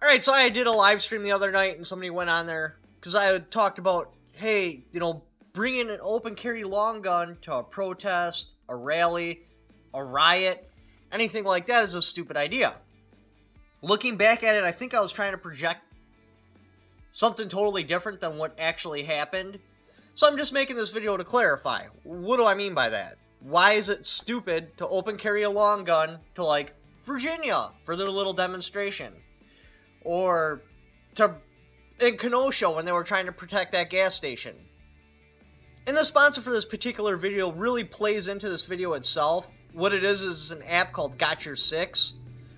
Alright, so I did a live stream the other night and somebody went on there because I had talked about, hey, bringing an open carry long gun to a protest, a rally, a riot, anything like that is a stupid idea. Looking back at it, I think I was trying to project something totally different than what actually happened. So I'm just making this video to clarify. What do I mean by that? Why is it stupid to open carry a long gun to, like, Virginia for their little demonstration? Or in Kenosha when they were trying to protect that gas station. And the sponsor for this particular video really plays into this video itself. What it is an app called Got Your Six.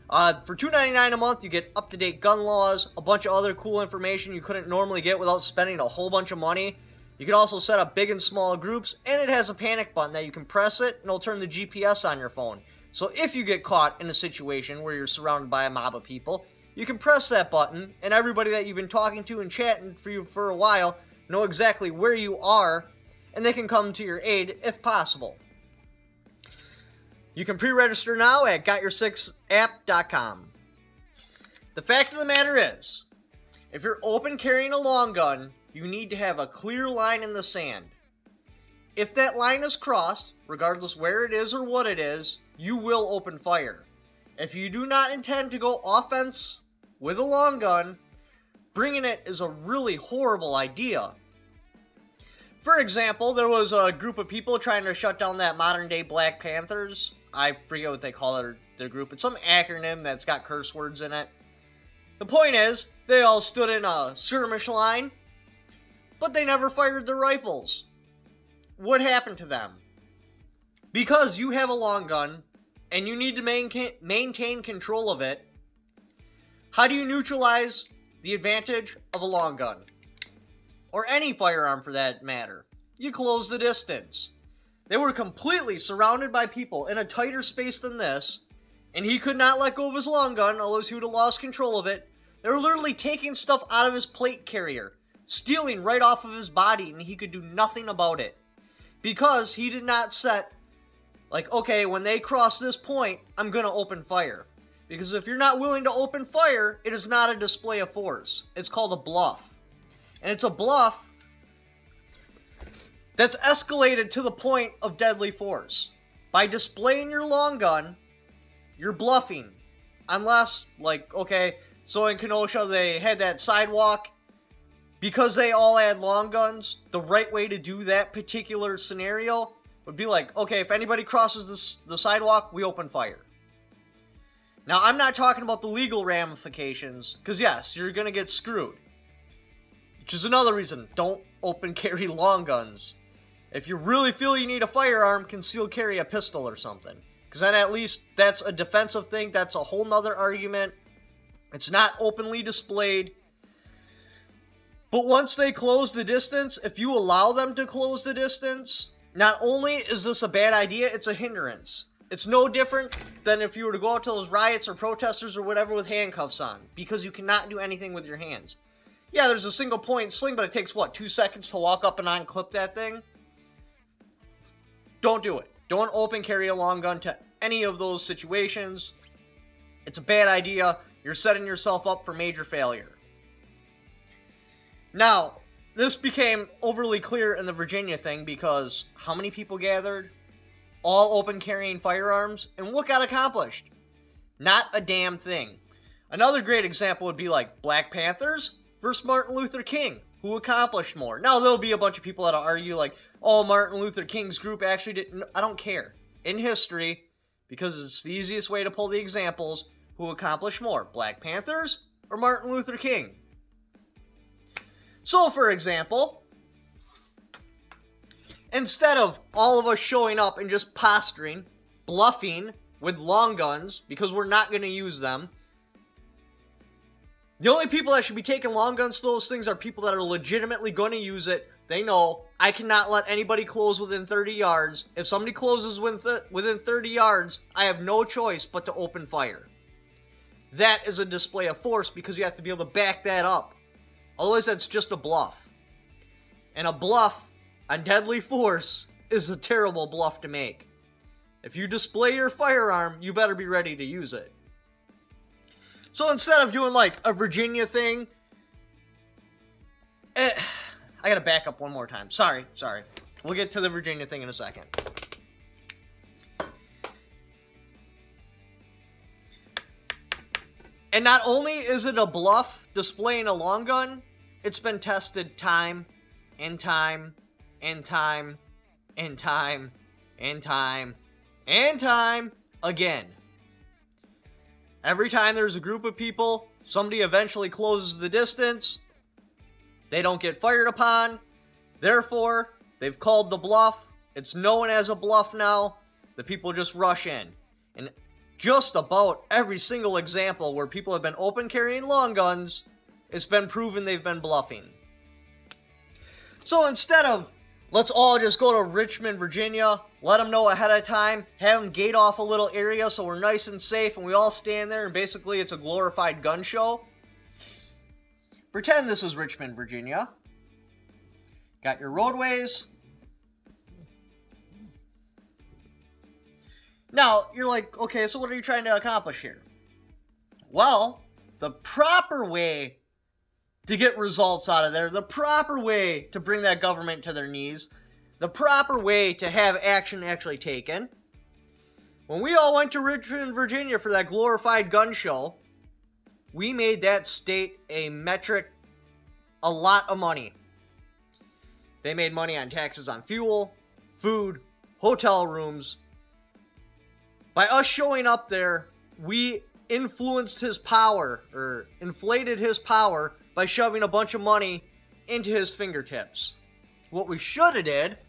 For $2.99 a month, you get up-to-date gun laws, a bunch of other cool information you couldn't normally get without spending a whole bunch of money. You can also set up big and small groups, and it has a panic button that you can press it, and it'll turn the GPS on your phone. So if you get caught in a situation where you're surrounded by a mob of people, you can press that button, and everybody that you've been talking to and chatting for a while know exactly where you are, and they can come to your aid if possible. You can pre-register now at GotYour6app.com. The fact of the matter is, if you're open carrying a long gun, you need to have a clear line in the sand. If that line is crossed, regardless where it is or what it is, you will open fire. If you do not intend to go offense with a long gun, bringing it is a really horrible idea. For example, there was a group of people trying to shut down that modern-day Black Panthers. I forget what they call it, their group. It's some acronym that's got curse words in it. The point is, they all stood in a skirmish line, but they never fired their rifles. What happened to them? Because you have a long gun, and you need to maintain control of it, how do you neutralize the advantage of a long gun? Or any firearm for that matter. You close the distance. They were completely surrounded by people in a tighter space than this, and he could not let go of his long gun, otherwise he would have lost control of it. They were literally taking stuff out of his plate carrier, stealing right off of his body, and he could do nothing about it. Because he did not set, like, okay, when they cross this point, I'm gonna open fire. Because if you're not willing to open fire, it is not a display of force. It's called a bluff. And it's a bluff that's escalated to the point of deadly force. By displaying your long gun, you're bluffing. Unless, like, okay, so in Kenosha they had that sidewalk. Because they all had long guns, the right way to do that particular scenario would be like, okay, if anybody crosses the sidewalk, we open fire. Now, I'm not talking about the legal ramifications, because yes, you're going to get screwed. Which is another reason, don't open carry long guns. If you really feel you need a firearm, conceal carry a pistol or something. Because then at least that's a defensive thing, that's a whole nother argument. It's not openly displayed. But once they close the distance, if you allow them to close the distance, not only is this a bad idea, it's a hindrance. It's no different than if you were to go out to those riots or protesters or whatever with handcuffs on, because you cannot do anything with your hands. Yeah, there's a single point sling, but it takes, 2 seconds to walk up and unclip that thing? Don't do it. Don't open carry a long gun to any of those situations. It's a bad idea. You're setting yourself up for major failure. Now, this became overly clear in the Virginia thing because how many people gathered? All open carrying firearms, and what got accomplished? Not a damn thing. Another great example would be like Black Panthers versus Martin Luther King. Who accomplished more? Now, there'll be a bunch of people that'll argue like, oh, Martin Luther King's group actually didn't. I don't care. In history, because it's the easiest way to pull the examples, who accomplished more? Black Panthers or Martin Luther King? So, for example, instead of all of us showing up and just posturing, bluffing with long guns, because we're not going to use them, the only people that should be taking long guns to those things are people that are legitimately going to use it. They know, I cannot let anybody close within 30 yards. If somebody closes within 30 yards, I have no choice but to open fire. That is a display of force because you have to be able to back that up. Otherwise, that's just a bluff. And a bluff on deadly force is a terrible bluff to make. If you display your firearm, you better be ready to use it. So instead of doing like a Virginia thing, I gotta back up one more time. Sorry. We'll get to the Virginia thing in a second. And not only is it a Bluff displaying a long gun, it's been tested time and time and time and time and time and time again. Every time there's a group of people, somebody eventually closes the distance. They don't get fired upon. Therefore, they've called the bluff. It's known as a bluff now. The people just rush in. And just about every single example where people have been open carrying long guns, it's been proven they've been bluffing. So instead of, let's all just go to Richmond, Virginia, let them know ahead of time, have them gate off a little area so we're nice and safe and we all stand there and basically it's a glorified gun show. Pretend this is Richmond, Virginia. Got your roadways. Now, you're like, okay, so what are you trying to accomplish here? Well, the proper way to get results out of there, the proper way to bring that government to their knees, the proper way to have action actually taken. When we all went to Richmond, Virginia for that glorified gun show, we made that state a lot of money. They made money on taxes on fuel, food, hotel rooms. By us showing up there, we influenced his power, or inflated his power, by shoving a bunch of money into his fingertips. What we should have did,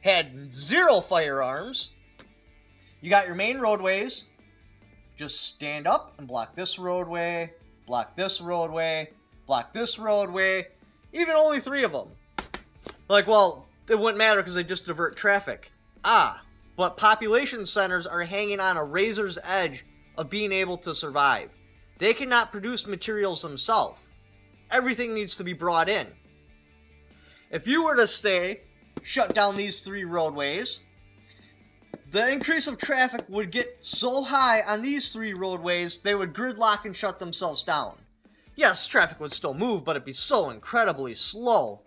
had 0 firearms. You got your main roadways. Just stand up and block this roadway, block this roadway, block this roadway. Even only 3 of them. Like, well, it wouldn't matter because they just divert traffic. But population centers are hanging on a razor's edge of being able to survive. They cannot produce materials themselves. Everything needs to be brought in. If you were to shut down these 3 roadways, the increase of traffic would get so high on these 3 roadways, they would gridlock and shut themselves down. Yes, traffic would still move, but it'd be so incredibly slow.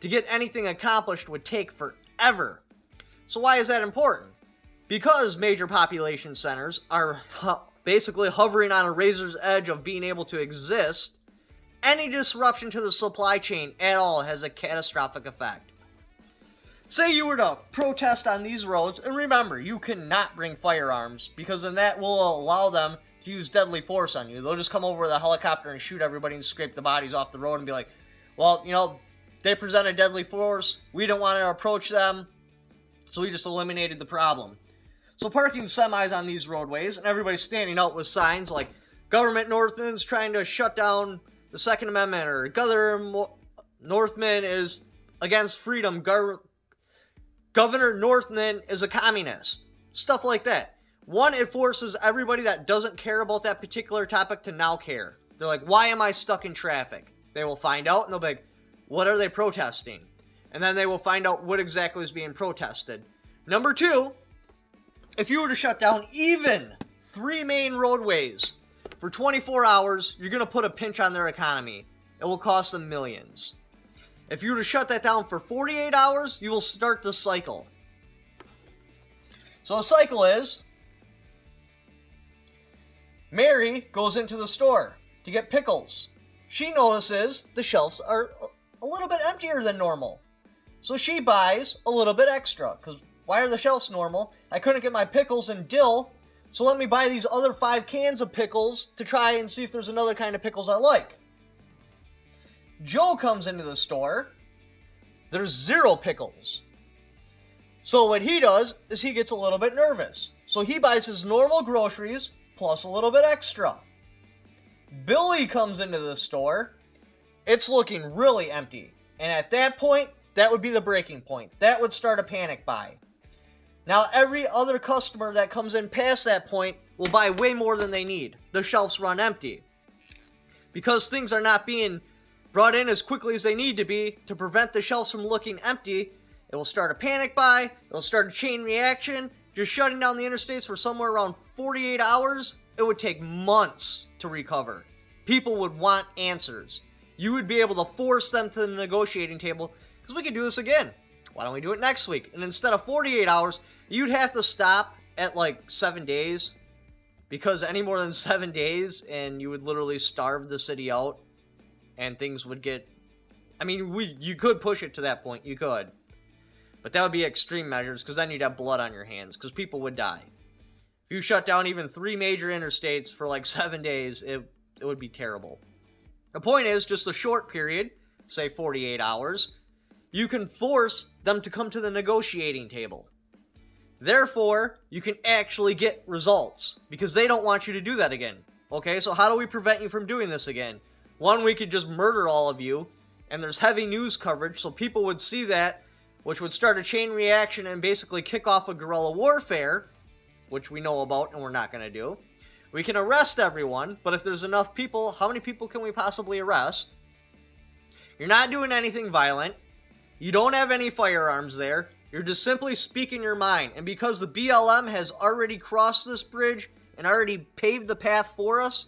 To get anything accomplished would take forever. So why is that important? Because major population centers are basically hovering on a razor's edge of being able to exist, any disruption to the supply chain at all has a catastrophic effect. Say you were to protest on these roads, and remember, you cannot bring firearms, because then that will allow them to use deadly force on you. They'll just come over with a helicopter and shoot everybody and scrape the bodies off the road and be like, well, they presented deadly force, we don't want to approach them, so we just eliminated the problem. So parking semis on these roadways, and everybody's standing out with signs like, Government Northman's trying to shut down the Second Amendment, or Governor Northman is against freedom, Governor Northman is a communist. Stuff like that. One, it forces everybody that doesn't care about that particular topic to now care. They're like, why am I stuck in traffic? They will find out, and they'll be like, what are they protesting? And then they will find out what exactly is being protested. Number 2, if you were to shut down even 3 main roadways for 24 hours, you're going to put a pinch on their economy. It will cost them millions. If you were to shut that down for 48 hours, you will start the cycle. So the cycle is, Mary goes into the store to get pickles. She notices the shelves are a little bit emptier than normal. So she buys a little bit extra, because why are the shelves normal? I couldn't get my pickles and dill, so let me buy these other 5 cans of pickles to try and see if there's another kind of pickles I like. Joe comes into the store. There's 0 pickles. So what he does is he gets a little bit nervous. So he buys his normal groceries plus a little bit extra. Billy comes into the store. It's looking really empty. And at that point, that would be the breaking point. That would start a panic buy. Now, every other customer that comes in past that point will buy way more than they need. The shelves run empty. Because things are not being brought in as quickly as they need to be to prevent the shelves from looking empty, it will start a panic buy, it will start a chain reaction, just shutting down the interstates for somewhere around 48 hours, it would take months to recover. People would want answers. You would be able to force them to the negotiating table, because we could do this again. Why don't we do it next week? And instead of 48 hours, you'd have to stop at like 7 days, because any more than 7 days and you would literally starve the city out and things would get, I mean, you could push it to that point, you could. But that would be extreme measures, because then you'd have blood on your hands, because people would die. If you shut down even 3 major interstates for like 7 days, it would be terrible. The point is, just a short period, say 48 hours, you can force them to come to the negotiating table. Therefore, you can actually get results, because they don't want you to do that again. Okay, so how do we prevent you from doing this again? One, we could just murder all of you, and there's heavy news coverage, so people would see that, which would start a chain reaction and basically kick off a guerrilla warfare, which we know about and we're not going to do. We can arrest everyone, but if there's enough people, how many people can we possibly arrest? You're not doing anything violent. You don't have any firearms there. You're just simply speaking your mind. And because the BLM has already crossed this bridge and already paved the path for us,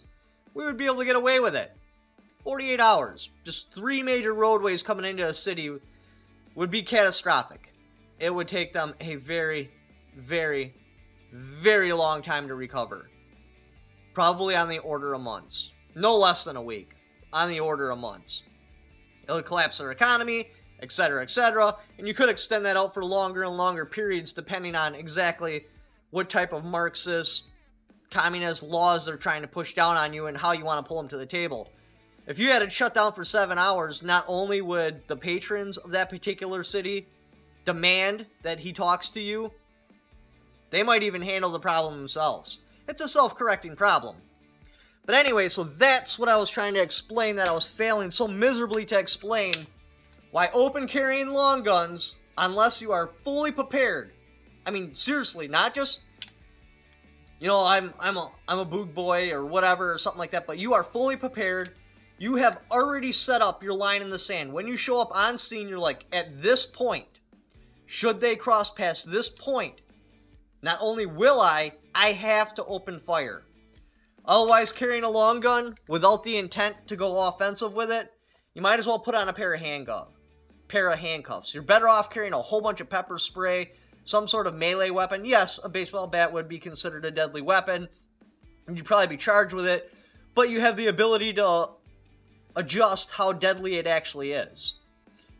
we would be able to get away with it. 48 hours. Just 3 major roadways coming into a city would be catastrophic. It would take them a very, very, very long time to recover. Probably on the order of months. No less than a week. On the order of months. It would collapse their economy, etc., etc. And you could extend that out for longer and longer periods depending on exactly what type of Marxist, communist laws they're trying to push down on you and how you want to pull them to the table. If you had it shut down for 7 hours, not only would the patrons of that particular city demand that he talks to you, they might even handle the problem themselves. It's a self-correcting problem. But anyway, so that's what I was trying to explain, that I was failing so miserably to explain why open carrying long guns, unless you are fully prepared, I mean, seriously, not just, you know, I'm a boog boy or whatever or something like that, but you are fully prepared. You have already set up your line in the sand. When you show up on scene, you're like, at this point, should they cross past this point, not only will I have to open fire. Otherwise, carrying a long gun without the intent to go offensive with it, you might as well put on a pair of handcuffs. You're better off carrying a whole bunch of pepper spray, some sort of melee weapon. Yes, a baseball bat would be considered a deadly weapon, and you'd probably be charged with it, but you have the ability to adjust how deadly it actually is.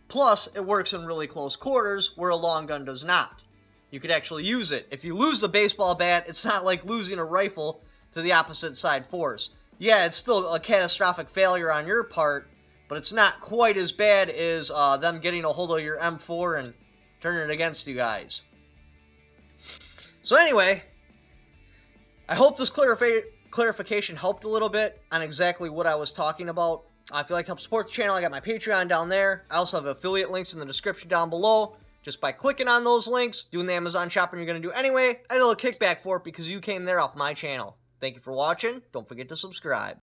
Plus, it works in really close quarters where a long gun does not. You could actually use it. If you lose the baseball bat, it's not like losing a rifle to the opposite side force. Yeah, it's still a catastrophic failure on your part, but it's not quite as bad as them getting a hold of your M4 and turning it against you guys. So anyway, I hope this clarification helped a little bit on exactly what I was talking about. If you'd like to help support the channel, I got my Patreon down there. I also have affiliate links in the description down below. Just by clicking on those links, doing the Amazon shopping you're going to do anyway, I get a little kickback for it because you came there off my channel. Thank you for watching. Don't forget to subscribe.